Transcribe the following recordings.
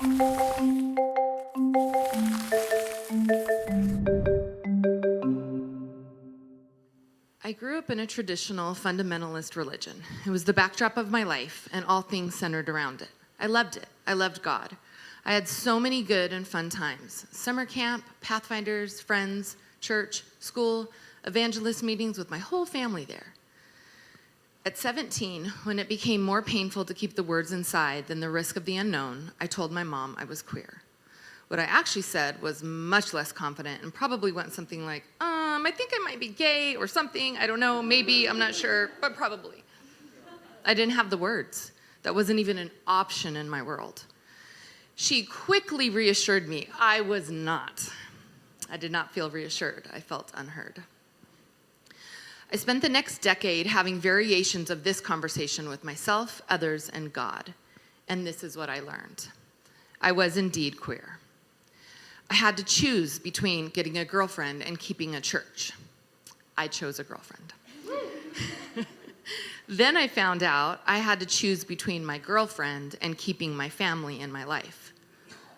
I grew up in a traditional fundamentalist religion. It was the backdrop of my life, and all things centered around it. I loved it. I loved God. I had so many good and fun times. Summer camp, Pathfinders, friends, church, school, evangelist meetings with my whole family there. At 17, when it became more painful to keep the words inside than the risk of the unknown, I told my mom I was queer. What I actually said was much less confident and probably went something like, I think I might be gay or something. I don't know, maybe, I'm not sure, but probably. I didn't have the words. That wasn't even an option in my world. She quickly reassured me I was not. I did not feel reassured. I felt unheard. I spent the next decade having variations of this conversation with myself, others, and God. And this is what I learned. I was indeed queer. I had to choose between getting a girlfriend and keeping a church. I chose a girlfriend. Then I found out I had to choose between my girlfriend and keeping my family in my life.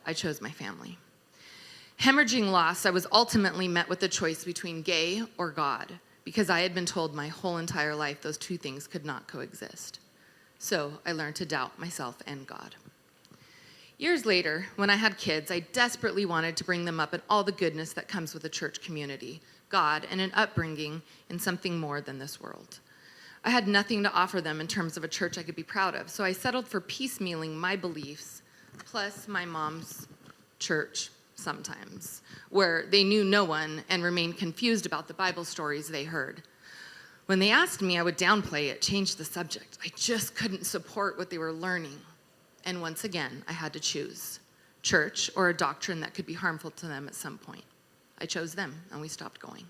I chose my family. Hemorrhaging loss, I was ultimately met with the choice between gay or God, because I had been told my whole entire life those two things could not coexist. So I learned to doubt myself and God. Years later, when I had kids, I desperately wanted to bring them up in all the goodness that comes with a church community, God, and an upbringing in something more than this world. I had nothing to offer them in terms of a church I could be proud of, so I settled for piecemealing my beliefs, plus my mom's church sometimes, where they knew no one and remained confused about the Bible stories they heard. When they asked me, I would downplay it, change the subject. I just couldn't support what they were learning. And once again, I had to choose church or a doctrine that could be harmful to them at some point. I chose them, and we stopped going.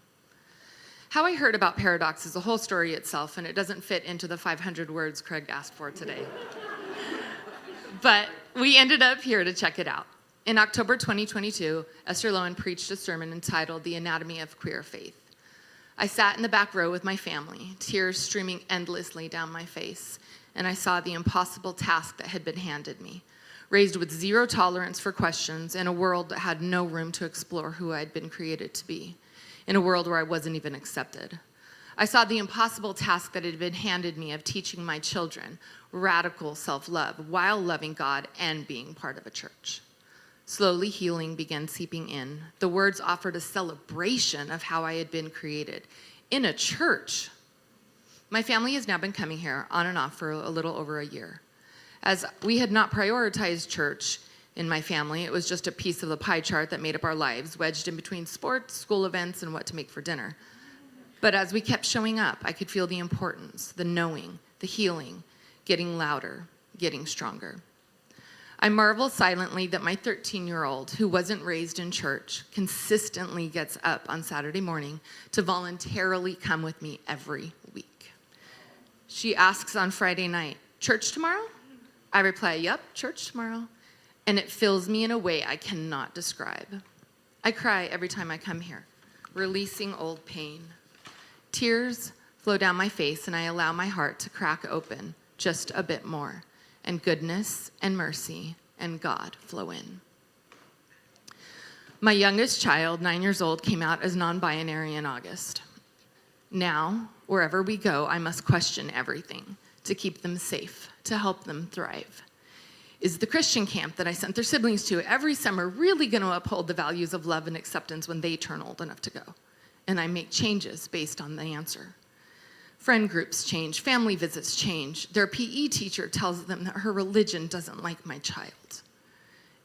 How I heard about Paradox is a whole story itself, and it doesn't fit into the 500 words Craig asked for today. But we ended up here to check it out. In October 2022, Esther Lowen preached a sermon entitled The Anatomy of Queer Faith. I sat in the back row with my family, tears streaming endlessly down my face, and I saw the impossible task that had been handed me, raised with zero tolerance for questions in a world that had no room to explore who I'd been created to be, in a world where I wasn't even accepted. I saw the impossible task that had been handed me of teaching my children radical self-love while loving God and being part of a church. Slowly healing began seeping in. The words offered a celebration of how I had been created in a church. My family has now been coming here on and off for a little over a year. As we had not prioritized church in my family, it was just a piece of the pie chart that made up our lives, wedged in between sports, school events, and what to make for dinner. But as we kept showing up, I could feel the importance, the knowing, the healing, getting louder, getting stronger. I marvel silently that my 13-year-old, who wasn't raised in church, consistently gets up on Saturday morning to voluntarily come with me every week. She asks on Friday night, "Church tomorrow?" I reply, "Yep, church tomorrow." And it fills me in a way I cannot describe. I cry every time I come here, releasing old pain. Tears flow down my face, and I allow my heart to crack open just a bit more, and goodness and mercy and God flow in. My youngest child, 9 years old, came out as non-binary in August. Now, wherever we go, I must question everything to keep them safe, to help them thrive. Is the Christian camp that I sent their siblings to every summer really going to uphold the values of love and acceptance when they turn old enough to go? And I make changes based on the answer. Friend groups change, family visits change. Their PE teacher tells them that her religion doesn't like my child.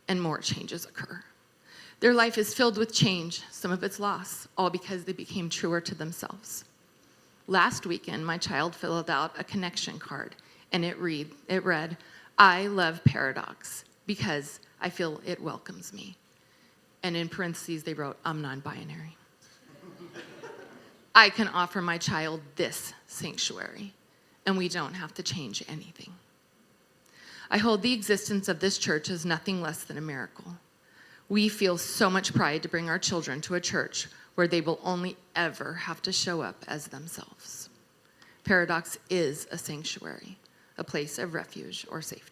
And more changes occur. Their life is filled with change, some of it's loss, all because they became truer to themselves. Last weekend, my child filled out a connection card, and it read, "I love Paradox because I feel it welcomes me." And in parentheses, they wrote, "I'm non-binary." I can offer my child this sanctuary, and we don't have to change anything. I hold the existence of this church as nothing less than a miracle. We feel so much pride to bring our children to a church where they will only ever have to show up as themselves. Paradox is a sanctuary, a place of refuge or safety.